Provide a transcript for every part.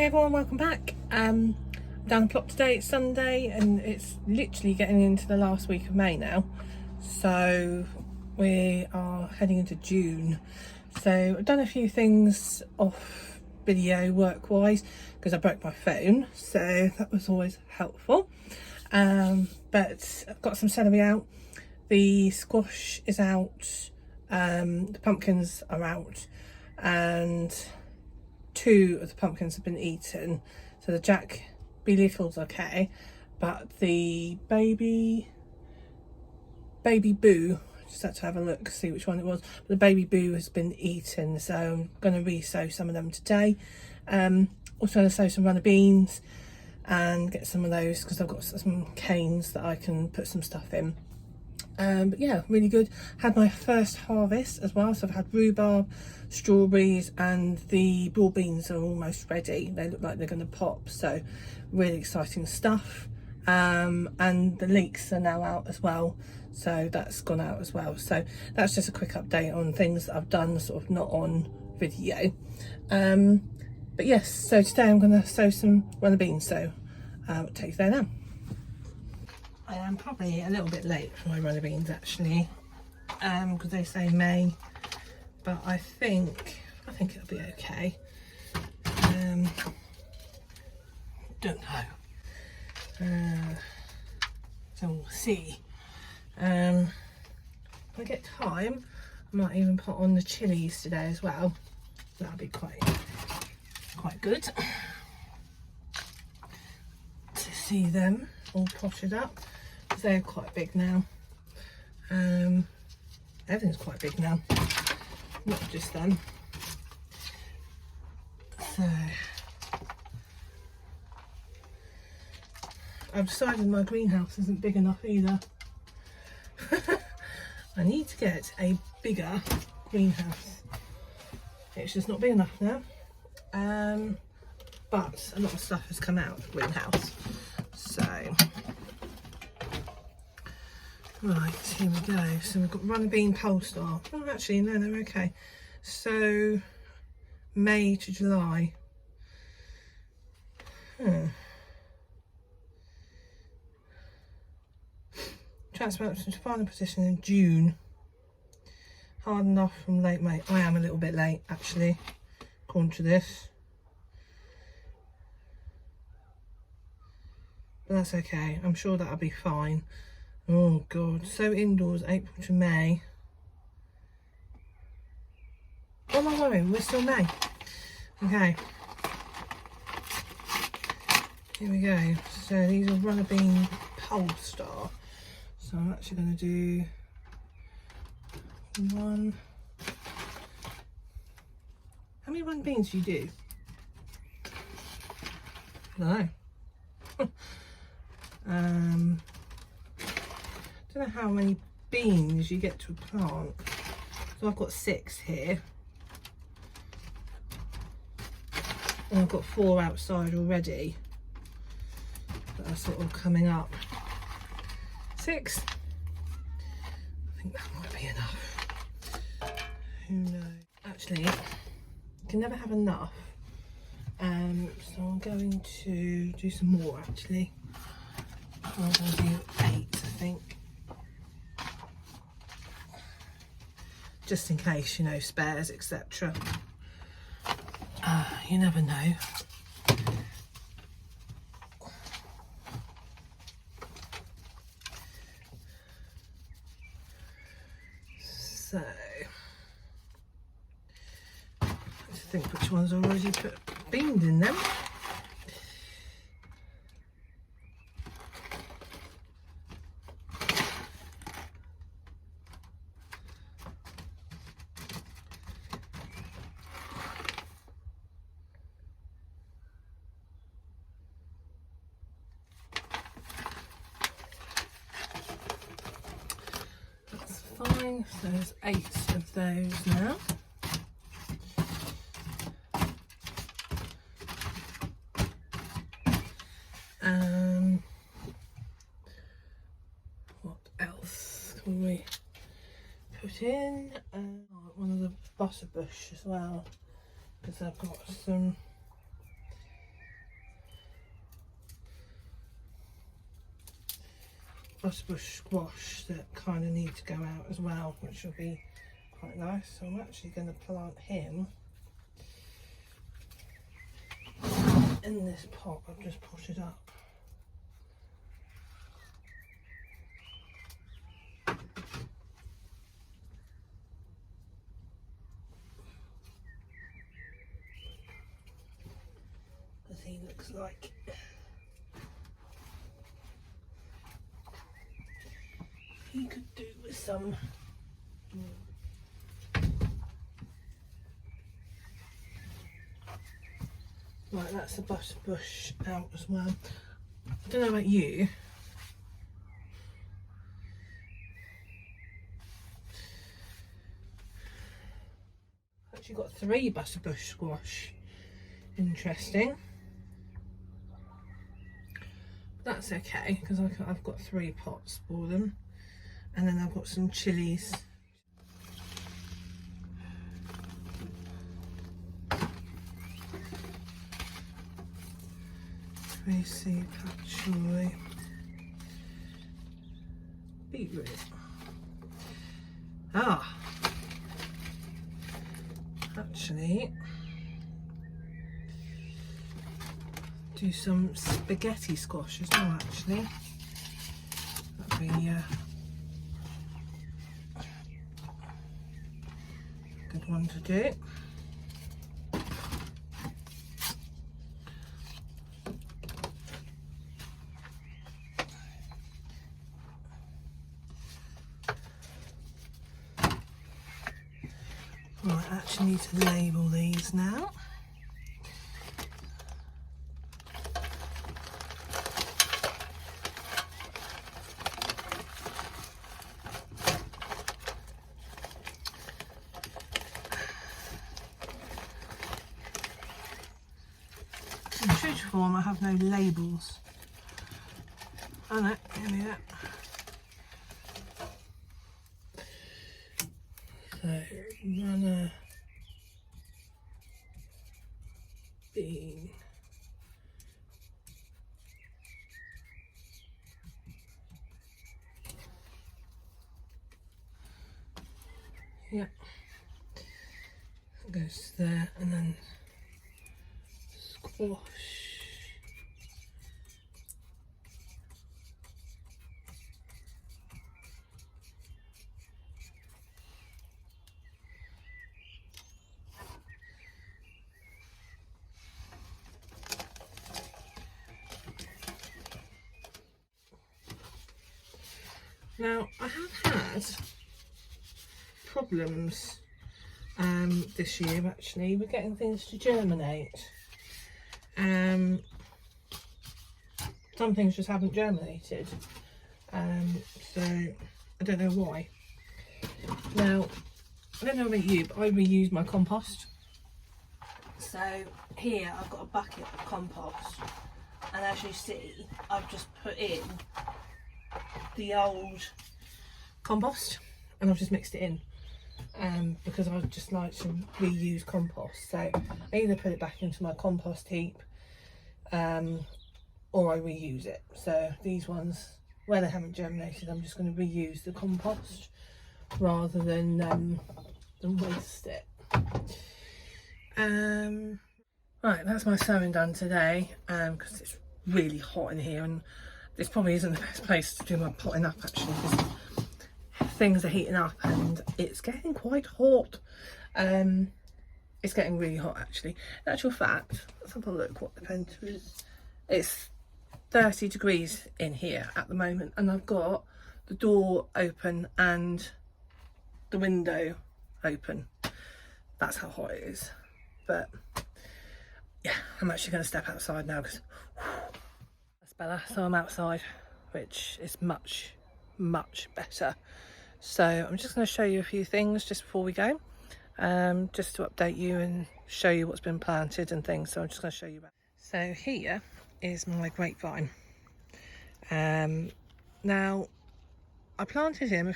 everyone, welcome back. Down the plot today. It's Sunday and it's literally getting into the last week of May now, so we are heading into June. So I've done a few things off video work wise because I broke my phone, so that was always helpful. But I've got some celery out, the squash is out, the pumpkins are out, and 2 of the pumpkins have been eaten. So the Jack B. Little's okay, but the baby boo, just had to have a look, see which one it was, but the baby boo has been eaten, so I'm going to re-sow some of them today. Also going to sow some runner beans and get some of those because I've got some canes that I can put some stuff in. But yeah, really good. Had my first harvest as well, so I've had rhubarb, strawberries, and the broad beans are almost ready. They look like they're going to pop, so really exciting stuff. And the leeks are now out as well, so that's gone out as well. So that's just a quick update on things that I've done, sort of not on video. But yes, so today I'm going to sow some runner beans, so I'll take you there now. I am probably a little bit late for my runner beans actually, because they say May, but I think it'll be okay. Don't know. So we'll see. If I get time, I might even put on the chilies today as well. That'll be quite good to see them all potted up. They're quite big now. Everything's quite big now, not just them. So I've decided my greenhouse isn't big enough either. I need to get a bigger greenhouse. It's just not big enough now. But a lot of stuff has come out of the greenhouse, so right, here we go. So we've got runner bean pole star. Oh, actually, no, they're okay. So May to July. Transplant to final position in June. Hard enough from late May. I am a little bit late, actually, according to this. But that's okay. I'm sure that'll be fine. Oh God, so indoors, April to May. What am I worrying? We're still May. Okay. Here we go. So these are runner bean pole star. So I'm actually going to do one. How many runner beans do you do? I don't know. Don't know how many beans you get to a plant. So I've got 6 here. And I've got 4 outside already that are sort of coming up. 6. I think that might be enough. Who knows? Actually, you can never have enough. So I'm going to do some more actually. I'm going to do 8, I think. Just in case, you know, spares, etc. You never know. So, let's think which ones already put beans in them. Fine, so there's 8 of those now. What else can we put in? One of the butterbush as well, because I've got some butterbush squash that kind of need to go out as well, which will be quite nice. So I'm actually going to plant him in this pot. I've just potted up. Because he looks like he could do with some right. That's the butterbush out as well. I don't know about you, actually got 3 butterbush squash. Interesting. That's okay because I've got 3 pots for them, and then I've got some chilies. Tracy, pak choy, beetroot. Actually, do some spaghetti squash as well. Actually, that'd be a good one to do. Right, I actually need to label these now. In true to form, I have no labels. Oh no, here we are. So, runner, bean, yeah, it goes there, and then squash. Now, I have had problems this year actually with getting things to germinate. Some things just haven't germinated, so I don't know why. Now, I don't know about you, but I reuse my compost. So here I've got a bucket of compost, and as you see, I've just put in the old compost and I've just mixed it in because I just like to reuse compost. So I either put it back into my compost heap or I reuse it. So these ones, where they haven't germinated, I'm just going to reuse the compost rather than waste it. Right, that's my sowing done today because it's really hot in here, and this probably isn't the best place to do my potting up actually, because things are heating up and it's getting quite hot. It's getting really hot actually. In actual fact, let's have a look what the temperature is. It's 30 degrees in here at the moment, and I've got the door open and the window open. That's how hot it is. But yeah, I'm actually going to step outside now because that's better. So I'm outside, which is much better. So I'm just going to show you a few things just before we go, just to update you and show you what's been planted and things. So I'm just going to show you that. So here is my grapevine. Now I planted him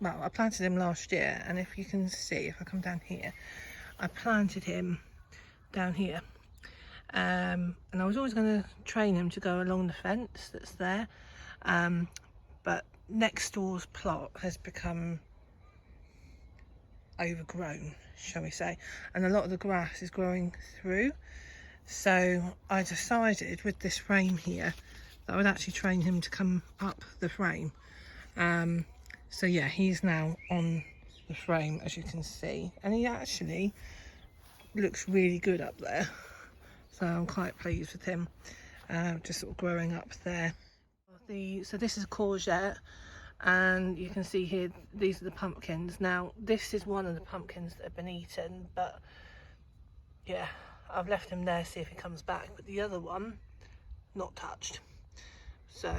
I planted him last year, and if you can see, if I come down here, I planted him down here, And I was always going to train him to go along the fence that's there, but next door's plot has become overgrown, shall we say, and a lot of the grass is growing through. So I decided with this frame here that I would actually train him to come up the frame. So yeah, he's now on the frame, as you can see, and he actually looks really good up there. So I'm quite pleased with him, just sort of growing up there. So this is a courgette, and you can see here these are the pumpkins. Now this is one of the pumpkins that have been eaten, but yeah, I've left him there, see if he comes back, but the other one not touched. So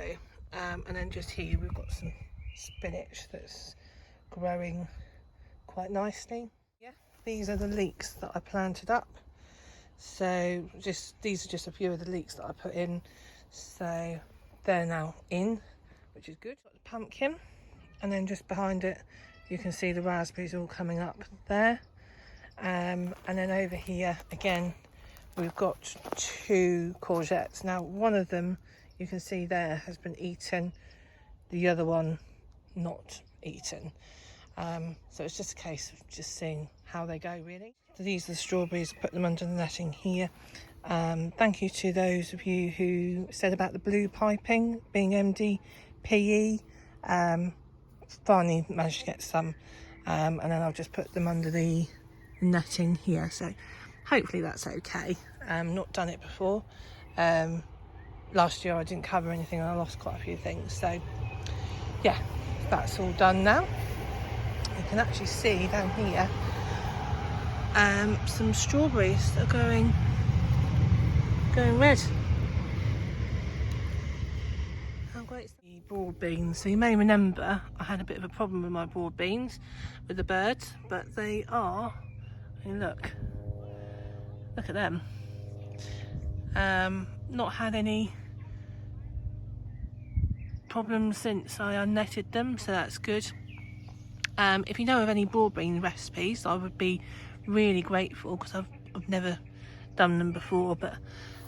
and then just here we've got some spinach that's growing quite nicely. Yeah, these are the leeks that I planted up. So these are just a few of the leeks that I put in, so they're now in, which is good. Got the pumpkin, and then just behind it you can see the raspberries all coming up there. And then over here again we've got 2 courgettes. Now one of them you can see there has been eaten, the other one not eaten. So it's just a case of just seeing how they go, really. So these are the strawberries, put them under the netting here. Thank you to those of you who said about the blue piping being MDPE. Finally managed to get some, and then I'll just put them under the netting here, so hopefully that's okay. Not done it before. Last year I didn't cover anything and I lost quite a few things, so yeah, that's all done now. You can actually see down here some strawberries that are going red. How great is the broad beans? So you may remember I had a bit of a problem with my broad beans with the birds, but they are, I mean, look at them. Not had any problems since I unnetted them, so that's good. If you know of any broad bean recipes, I would be really grateful, because I've never done them before, but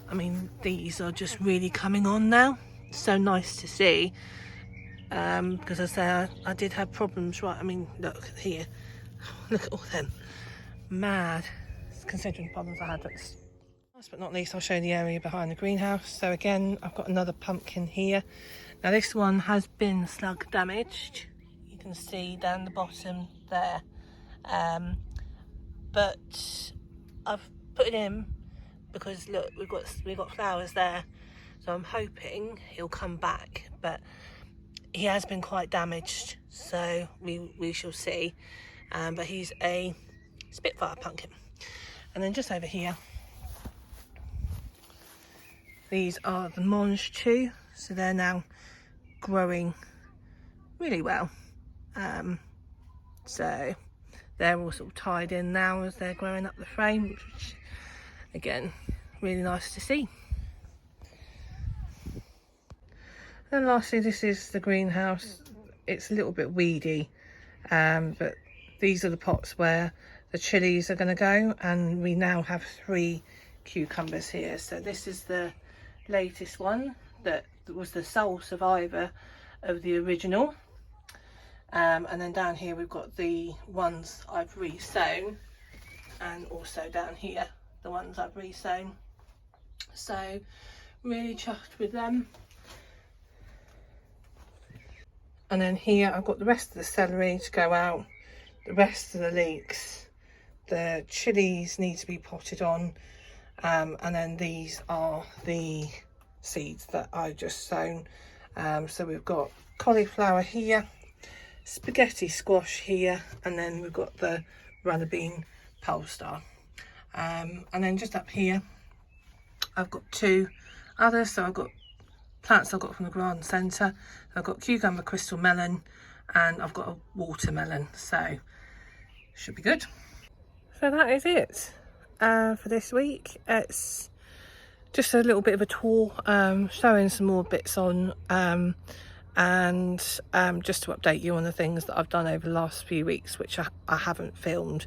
I mean these are just really coming on now. So nice to see, because I say I did have problems, right? I mean, look here, look at all them, mad, considering the problems I had. But last but not least, I'll show you the area behind the greenhouse. So again, I've got another pumpkin here. Now this one has been slug damaged, you can see down the bottom there, but I've put it in because look, we've got flowers there, so I'm hoping he'll come back, but he has been quite damaged, so we shall see. But he's a Spitfire pumpkin. And then just over here, these are the Monge 2, so they're now growing really well. So they're all sort of tied in now as they're growing up the frame, which again, really nice to see. And lastly, this is the greenhouse. It's a little bit weedy, but these are the pots where the chilies are going to go, and we now have 3 cucumbers here. So this is the latest one that was the sole survivor of the original, and then down here we've got the ones I've resown, and also down here the ones I've resown. So really chuffed with them. And then here I've got the rest of the celery to go out, the rest of the leeks, the chilies need to be potted on, and then these are the seeds that I just sown. So we've got cauliflower here, spaghetti squash here, and then we've got the runner bean polestar. And then just up here I've got 2 others. So I've got plants I've got from the garden centre. I've got cucumber, crystal melon, and I've got a watermelon, so should be good. So that is it for this week. It's just a little bit of a tour, showing some more bits on, and just to update you on the things that I've done over the last few weeks, which I haven't filmed.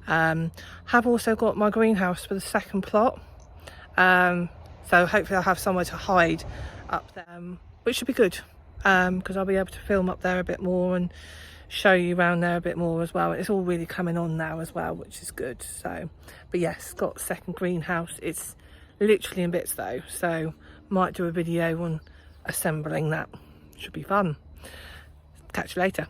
Have also got my greenhouse for the second plot. So hopefully I'll have somewhere to hide up there, which should be good, because I'll be able to film up there a bit more and show you around there a bit more as well. It's all really coming on now as well, which is good. So, but yes, got a second greenhouse. It's literally in bits though, so might do a video on assembling that. Should be fun. Catch you later.